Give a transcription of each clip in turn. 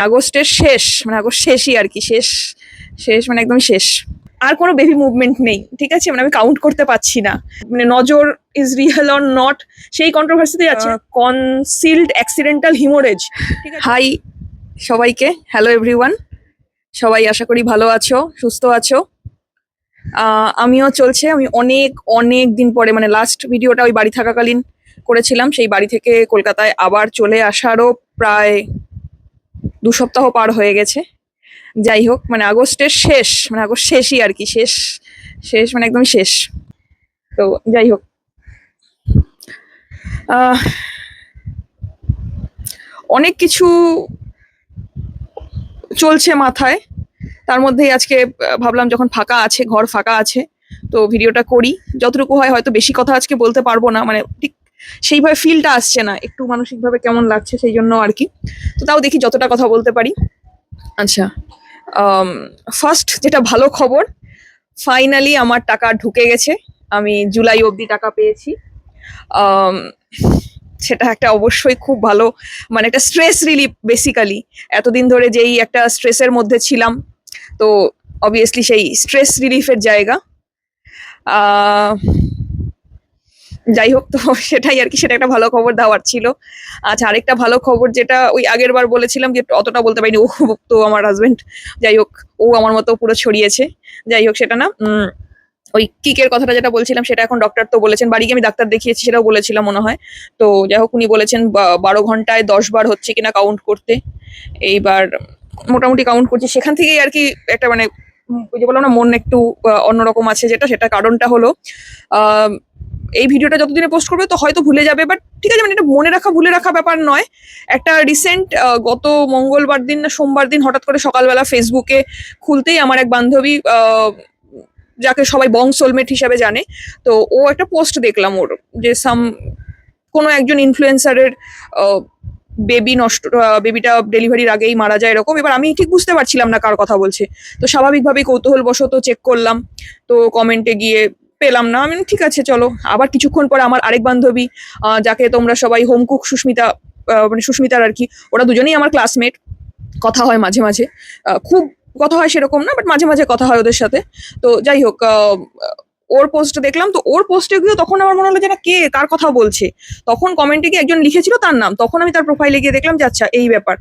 আগস্টের শেষ, মানে আগস্ট শেষই আর কি, শেষ শেষ মানে একদম শেষ। আর কোনো বেবি মুভমেন্ট নেই, ঠিক আছে, মানে আমি কাউন্ট করতে পারছি না, মানে নজর ইজ রিয়েল অর নট সেই কন্ট্রোভার্সিতে যাচ্ছে। কনসিলড অ্যাক্সিডেন্টাল হিমোরেজ। হাই সবাইকে, হ্যালো এভরিওয়ান, সবাই আশা করি ভালো আছো, সুস্থ আছো। আমিও চলছে। আমি অনেক অনেক দিন পরে, মানে লাস্ট ভিডিওটা ওই বাড়ি থাকাকালীন করেছিলাম, সেই বাড়ি থেকে কলকাতায় আবার চলে আসারও প্রায় 2 সপ্তাহ পার হয়ে গেছে। যাই হোক, মানে আগস্টের শেষ, মানে আগস্ট শেষই আর কি, শেষ শেষ মানে একদম শেষ। তো যাই হোক, অনেক কিছু চলছে মাথায়, তার মধ্যেই আজকে ভাবলাম যখন ফাঁকা আছে, ঘর ফাঁকা আছে, তো ভিডিওটা করি। যতটুকু হয়, হয়তো বেশি কথা আজকে বলতে পারবো না, মানে ঠিক সেইভাবে ফিলটা আসছে না, একটু মানসিকভাবে কেমন লাগছে সেই জন্য আর কি। তো তাও দেখি যতটা কথা বলতে পারি। আচ্ছা, ফার্স্ট যেটা ভালো খবর, ফাইনালি আমার টাকা ঢুকে গেছে। আমি জুলাই অবধি টাকা পেয়েছি। সেটা একটা অবশ্যই খুব ভালো, মানে একটা স্ট্রেস রিলিফ বেসিক্যালি। এতদিন ধরে যেই একটা স্ট্রেসের মধ্যে ছিলাম, তো অবভিয়াসলি সেই স্ট্রেস রিলিফের জায়গা। যাই হোক, তো সেটাই আর কি, সেটা একটা ভালো খবর দেওয়ার ছিল। আচ্ছা, আরেকটা ভালো খবর যেটা ওই আগের বার বলেছিলাম যে অতটা বলতে পারিনি, ও তো আমার হাজবেন্ড, যাই হোক, ও আমার মতো পুরো ছড়িয়েছে। যাই হোক, সেটা না, ওই কিকের কথাটা যেটা বলছিলাম, সেটা এখন ডক্টর তো বলেছেন, বাড়ি গিয়ে আমি ডাক্তার দেখিয়েছি, সেটাও বলেছিলাম মনে হয়। তো যাই হোক, উনি বলেছেন 12 ঘন্টায় 10 বার হচ্ছে কিনা কাউন্ট করতে। এইবার মোটামুটি কাউন্ট করছি, সেখান থেকেই আর কি একটা মানে ওই যে বললাম না, মন একটু অন্যরকম আছে, সেটা কারণটা হলো এই ভিডিওটা যতদিনে পোস্ট করবে তো হয়তো ভুলে যাবে, বাট ঠিক আছে, মানে এটা মনে রাখা ভুলে রাখা ব্যাপার নয়। একটা রিসেন্ট গত মঙ্গলবার দিন না সোমবার দিন হঠাৎ করে সকালবেলা ফেসবুকে খুলতেই আমার এক বান্ধবী, যাকে সবাই বং সোলমেট হিসাবে জানে, তো ও একটা পোস্ট দেখলাম ওর, যে কোনো একজন ইনফ্লুয়েন্সারের বেবি নষ্ট, বেবিটা ডেলিভারির আগেই মারা যায় এরকম। এবার আমি ঠিক বুঝতে পারছিলাম না কার কথা বলছে, তো স্বাভাবিকভাবেই কৌতূহলবশত চেক করলাম, তো কমেন্টে গিয়ে পেলাম না। আমি ঠিক আছে চলো, আবার কিছুক্ষণ পরে আমার আরেক বান্ধবী, যাকে তোমরা সবাই হোম কুক সুস্মিতা, মানে সুস্মিতার আর কি, ওরা দুজনেই আমার ক্লাসমেট, কথা হয় মাঝে মাঝে, খুব কথা হয় সেরকম না, বাট মাঝে মাঝে কথা হয় ওদের সাথে। তো যাই হোক, ওর পোস্ট দেখলাম, তো ওর পোস্টে গিয়ে তখন আমার মনে হলো যে না, কে কার কথা বলছে। তখন কমেন্টে গিয়ে একজন লিখেছিল তার নাম, তখন আমি তার প্রোফাইলে গিয়ে দেখলাম যে আচ্ছা এই ব্যাপার।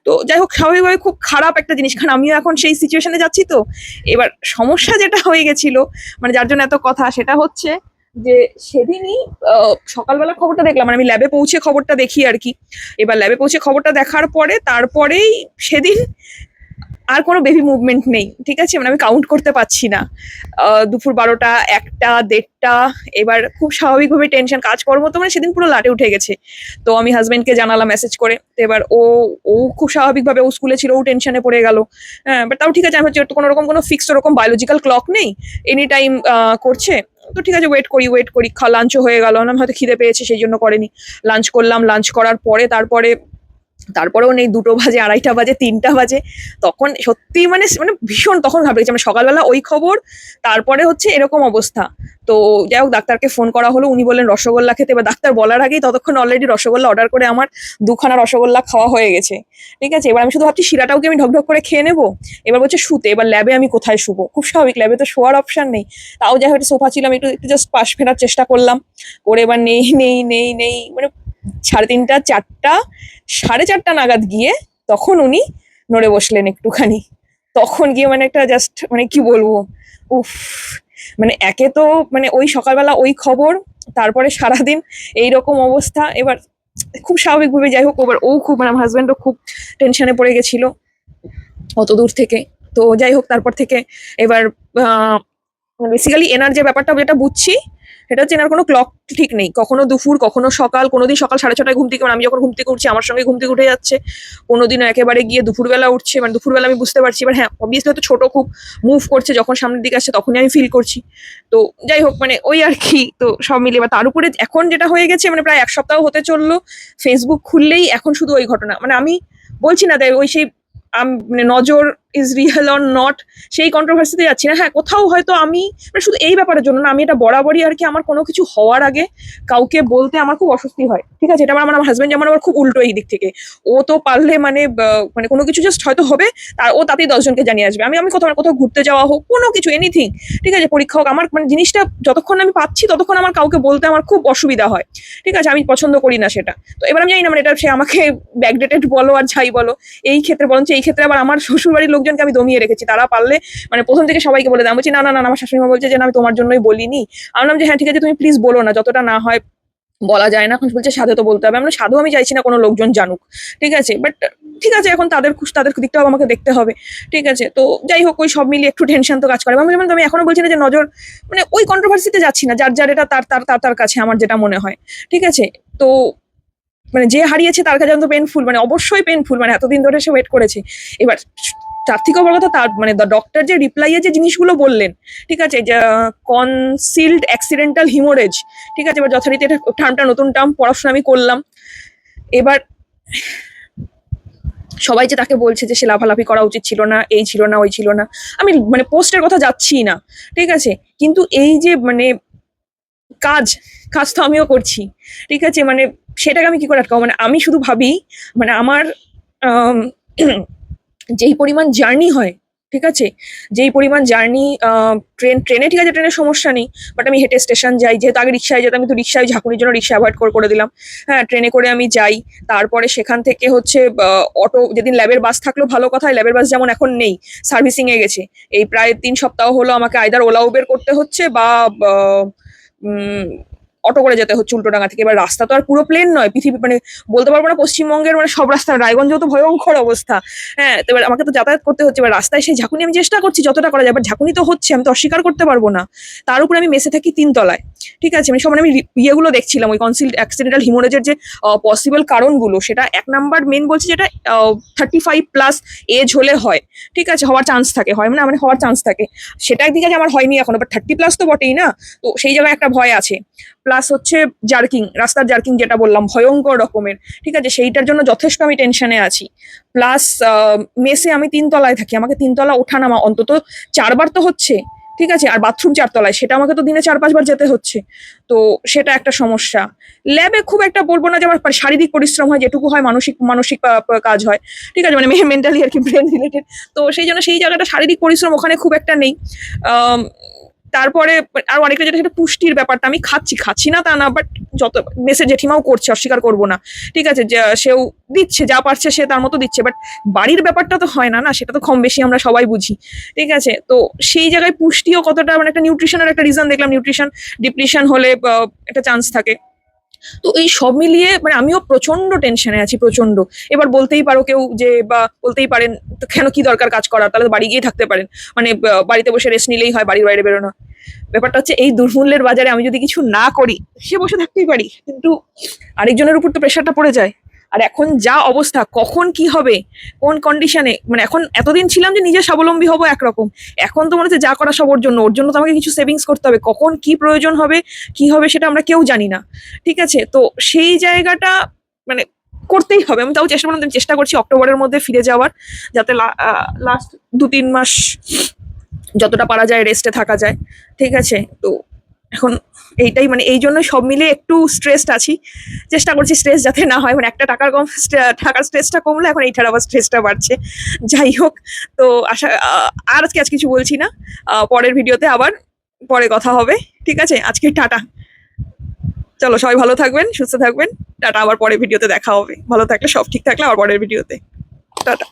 তো যাই হোক, স্বাভাবিকভাবে খুব খারাপ একটা জিনিস, কারণ আমিও এখন সেই সিচুয়েশনে যাচ্ছি। তো এবার সমস্যা যেটা হয়ে গেছিল, মানে যার জন্য এত কথা, সেটা হচ্ছে যে সেদিনই সকালবেলা খবরটা দেখলাম, মানে আমি ল্যাবে পৌঁছে খবরটা দেখি আর কি। এবার ল্যাবে পৌঁছে খবরটা দেখার পরে তারপরেই সেদিন আর কোনো বেবি মুভমেন্ট নেই, ঠিক আছে, মানে আমি কাউন্ট করতে পারছি না। দুপুর 12টা, 1টা, 1:30, এবার খুব স্বাভাবিকভাবে টেনশন, কাজকর্ম তো মানে সেদিন পুরো লাটে উঠে গেছে। তো আমি হাজবেন্ডকে জানালাম মেসেজ করে, তো এবার ও ও খুব স্বাভাবিকভাবে, ও স্কুলে ছিল, ও টেনশনে পড়ে গেল। হ্যাঁ, বাট তাও ঠিক আছে, আমি হচ্ছে কোনো রকম কোনো ফিক্সড ওরকম বায়োলজিক্যাল ক্লক নেই, এনি টাইম করছে। তো ঠিক আছে, ওয়েট করি, লাঞ্চও হয়ে গেল, না হয়তো খিদে পেয়েছে সেই জন্য করেনি। লাঞ্চ করলাম, লাঞ্চ করার পরে তারপরেও নেই, 2টো বাজে, 2:30 বাজে, 3টা বাজে। তখন সত্যি মানে মানে ভীষণ তখন ঘাবড়ে গেছি, মানে সকালবেলা ওই খবর, তারপরে হচ্ছে এরকম অবস্থা। তো যাই হোক, ডাক্তারকে ফোন করা হলো, উনি বললেন রসগোল্লা খেতে। এবার ডাক্তার বলার আগেই ততক্ষণ অলরেডি রসগোল্লা অর্ডার করে আমার 2খানা রসগোল্লা খাওয়া হয়ে গেছে, ঠিক আছে। এবার আমি শুধু ভাবছি শিরাটাও কি আমি ঢকঢক করে খেয়ে নেবো। এবার বলছে শুতে, এবার ল্যাবে আমি কোথায় শুবো, খুব স্বাভাবিক, ল্যাবে তো শোয়ার অপশন নেই। তাও যাই হোক, সোফা ছিল, আমি একটু একটু জাস্ট পাশ ফেরার চেষ্টা করলাম, করে এবার নেই নেই নেই নেই, মানে 3:30, 4টা, 4:30 নাগাদ গিয়ে তখন উনি নড়ে বসলেন একটুখানি। তখন গিয়ে মানে একটা জাস্ট মানে কি বলবো, উফ, মানে একে তো মানে ওই সকালবেলা ওই খবর, তারপরে সারাদিন এইরকম অবস্থা। এবার খুব স্বাভাবিকভাবে যাই হোক, এবার ও খুব, মানে আমার হাজবেন্ডও খুব টেনশনে পড়ে গেছিল অত দূর থেকে। তো যাই হোক, তারপর থেকে এবার বেসিক্যালি এনার যে ব্যাপারটা যেটা বুঝছি, সেটা হচ্ছে এনার কোনো ক্লক ঠিক নেই, কখনো দুপুর, কখনো সকাল, কোনোদিন সকাল 6:30টায় ঘুম থেকে, মানে আমি যখন ঘুম থেকে উঠছি আমার সঙ্গে ঘুম থেকে উঠে যাচ্ছে, কোনোদিনও একেবারে গিয়ে দুপুরবেলা উঠছে, মানে দুপুরবেলা আমি বুঝতে পারছি। এবার হ্যাঁ, অবভিয়াসলি হয়তো ছোট খুব মুভ করছে, যখন সামনের দিকে আসছে তখনই আমি ফিল করছি। তো যাই হোক, মানে ওই আর কি, তো সব মিলিয়ে বা তার উপরে এখন যেটা হয়ে গেছে, মানে প্রায় 1 সপ্তাহ হতে চললো, ফেসবুক খুললেই এখন শুধু ওই ঘটনা, মানে আমি বলছি না, তাই ওই সেই মানে নজর ইজ রিয়েল অর নট সেই কন্ট্রোভার্সিতে যাচ্ছি না। হ্যাঁ, কোথাও হয়তো আমি মানে শুধু এই ব্যাপারের জন্য না, আমি এটা বরাবরই আর কি আমার কোনো কিছু হওয়ার আগে কাউকে বলতে আমার খুব অস্বস্তি হয়। ঠিক আছে, এটা আমার আমার হাজবেন্ড যেমন আবার খুব উল্টো এই দিক থেকে। ও তো পারলে মানে মানে কোনো কিছু জাস্ট হয়তো হবে, ও তাতেই 10 জনকে জানিয়ে আসবে। আমি আমি কোথাও কোথাও ঘুরতে যাওয়া হোক, কোনো কিছু এনিথিং, ঠিক আছে, পরীক্ষা হোক, আমার মানে জিনিসটা যতক্ষণ আমি পাচ্ছি ততক্ষণ আমার কাউকে বলতে আমার খুব অসুবিধা হয়। ঠিক আছে, আমি পছন্দ করি না সেটা। তো এবার আমি জানি না মানে এটা সে আমাকে ব্যাকডেটেড বলো আর যাই বলো, এই ক্ষেত্রে বরঞ্চ এই ক্ষেত্রে আবার আমার শ্বশুরবাড়ির লোকজনকে আমি দমিয়ে রেখেছি। তারা পারলে মানে প্রথম থেকে সবাইকে বলে দেয়। আমি বলছি না না না, আমার শাশুড়ি মা বলছে যে না আমি তোমার জন্যই বলিনি। আমি বললাম যে হ্যাঁ ঠিক আছে, তুমি প্লিজ বলো না, যতটা না হয় বলা যায় না। এখন বলছে সাধে তো বলতে হবে। আমরা সাধু আমি চাইছি না কোনো লোকজন জানুক, ঠিক আছে, বাট ঠিক আছে, এখন তাদের তাদের দিকটাও আমাকে দেখতে হবে। ঠিক আছে, তো যাই হোক, ওই সব মিলিয়ে একটু টেনশন তো কাজ করে। আমি যেমন আমি এখনো বলছি না যে নজর মানে ওই কন্ট্রোভার্সিতে যাচ্ছি না, যার যার এটা তার তার তার তার কাছে আমার যেটা মনে হয়। ঠিক আছে, তো মানে যে হারিয়েছে তার কাছে তো পেনফুল, মানে অবশ্যই পেনফুল, মানে এতদিন ধরে সে ওয়েট করেছে। এবার তার থেকেও বড় কথা, তার মানে ডক্টর যে রিপ্লাইয়ে যে জিনিসগুলো বললেন, ঠিক আছে, যে কনসিলড অ্যাক্সিডেন্টাল হিমোরেজ, ঠিক আছে, এবার যথারীতি এটা টার্মটা নতুন টার্ম, পড়াশোনা আমি করলাম। এবার সবাই যে তাকে বলছে যে সে লাফালাফি করা উচিত ছিল না, এই ছিল না, ওই ছিল না, আমি মানে পোস্টের কথা যাচ্ছি না, ঠিক আছে, কিন্তু এই যে মানে কাজ কাজ তো আমিও করছি, ঠিক আছে, মানে সেটাকে আমি কি করে আটকাবো? মানে আমি শুধু ভাবি মানে আমার আম, যেই পরিমাণ জার্নি হয়, ঠিক আছে, যেই পরিমাণ জার্নি ট্রেনে, ঠিক আছে, ট্রেনের সমস্যা নেই, বাট আমি হেঁটে স্টেশন যাই, যেহেতু আগে রিক্সায় যেতাম, আমি তো রিক্সায় ঝাঁকুনির জন্য রিক্সা অ্যাভয়েড করে দিলাম। হ্যাঁ, ট্রেনে করে আমি যাই, তারপরে সেখান থেকে হচ্ছে অটো, যেদিন ল্যাবের বাস থাকলো ভালো কথা, ল্যাবের বাস যেমন এখন নেই, সার্ভিসিং এ গেছে, এই প্রায় 3 সপ্তাহ হলো আমাকে আইদার ওলা উবের করতে হচ্ছে বা অটো করে যেতে হচ্ছে উল্টোডাঙ্গা থেকে। এবার রাস্তা তো আর পুরো প্লেন নয়, পৃথিবী মানে বলতে পারবো না পশ্চিমবঙ্গের মানে সব রাস্তা, রায়গঞ্জেও তো ভয়ঙ্কর অবস্থা। হ্যাঁ, তো এবার আমাকে তো যাতায়াত করতে হচ্ছে, এবার রাস্তায় সেই ঝাঁকুনি আমি চেষ্টা করছি যতটা করা যায়, এবার ঝাঁকুনি তো হচ্ছে, আমি তো অস্বীকার করতে পারবো না। তার উপরে আমি মেসে থাকি 3 তলায়, ঠিক আছে, মানে সব আমি ইয়েগুলো দেখছিলাম, ওই কনসিলড অ্যাক্সিডেন্টাল হিমোরেজের যে পসিবল কারণগুলো, সেটা 1 নাম্বার মেন বলছি যেটা 35+ এজ হলে হয়, ঠিক আছে, হওয়ার চান্স থাকে, হয় মানে মানে হওয়ার চান্স থাকে, সেটা একদিকে যে আমার হয়নি এখনো, বাট 30+ তো বটেই না, তো সেই জায়গায় একটা ভয় আছে। প্লাস হচ্ছে জার্কিং, রাস্তার জার্কিং যেটা বললাম ভয়ঙ্কর রকমের, ঠিক আছে, সেইটার জন্য যথেষ্ট আমি টেনশনে আছি। প্লাস মেসে আমি 3 তলায় থাকি, আমাকে 3 তলা ওঠানামা অন্তত 4 বার তো হচ্ছে, ঠিক আছে, আর বাথরুম 4 তলায়, সেটা আমাকে তো দিনে 4-5 বার যেতে হচ্ছে, তো সেটা একটা সমস্যা। ল্যাবে খুব একটা বলবো না যে আমার শারীরিক পরিশ্রম হয়, যেটুকু হয় মানসিক মানসিক কাজ হয়, ঠিক আছে, মানে মেন্টালি আর কি, ব্রেন রিলেটেড, তো সেই জন্য সেই জায়গাটা শারীরিক পরিশ্রম ওখানে খুব একটা নেই। তারপরে আর অনেকটা যেটা সেটা পুষ্টির ব্যাপারটা, আমি খাচ্ছি না তা না, বাট যত মেসে জেঠিমাও করছে, অস্বীকার করবো না, ঠিক আছে, সেও দিচ্ছে যা পারছে, সে তার মতো দিচ্ছে, বাট বাড়ির ব্যাপারটা তো হয় না, না সেটা তো কম বেশি আমরা সবাই বুঝি, ঠিক আছে, তো সেই জায়গায় পুষ্টিও কতটা, মানে একটা নিউট্রিশনের একটা রিজন দেখলাম, নিউট্রিশন ডিপ্লিশন হলে একটা চান্স থাকে। তো এই সব মিলিয়ে মানে আমিও প্রচন্ড টেনশনে আছি, প্রচন্ড। এবার বলতেই পারো কেউ যে, বা বলতেই পারেন তো কেন, কি দরকার কাজ করার, তাহলে তো বাড়ি গিয়ে থাকতে পারেন, মানে বাড়িতে বসে রেস্ট নিলেই হয়, বাড়ির বাইরে বেরোনো। ব্যাপারটা হচ্ছে এই দুর্মূল্যের বাজারে আমি যদি কিছু না করি, সে বসে থাকতেই পারি, কিন্তু আরেকজনের উপর তো প্রেশারটা পড়ে যায়। আর এখন যা অবস্থা, কখন কি হবে, কোন কন্ডিশনে, মানে এখন এতদিন ছিলাম যে নিজে স্বাবলম্বী হবো একরকম, এখন তো মনে হচ্ছে যা করা সব ওর জন্য, ওর জন্য তো আমাকে কিছু সেভিংস করতে হবে, কখন কি প্রয়োজন হবে, কি হবে সেটা আমরা কেউ জানি না, ঠিক আছে, তো সেই জায়গাটা মানে করতেই হবে। আমি তাও চেষ্টা করলাম, চেষ্টা করছি অক্টোবরের মধ্যে ফিরে যাওয়ার, যাতে লাস্ট 2-3 মাস যতটা পারা যায় রেস্টে থাকা যায়, ঠিক আছে, তো এখন এইটাই মানে এই জন্য সব মিলে একটু স্ট্রেসড আছি, চেষ্টা করছি স্ট্রেস যাতে না হয়, মানে একটা টাকার স্ট্রেসটা কমলে এখন এইটার আবার স্ট্রেসটা বাড়ছে। যাই হোক, তো আর আজকে কিছু বলছি না, পরের ভিডিওতে আবার পরে কথা হবে, ঠিক আছে, আজকে টাটা। চলো, সবাই ভালো থাকবেন, সুস্থ থাকবেন, টাটা, আবার পরের ভিডিওতে দেখা হবে, ভালো থাকলে সব ঠিক থাকলে আবার পরের ভিডিওতে টাটা।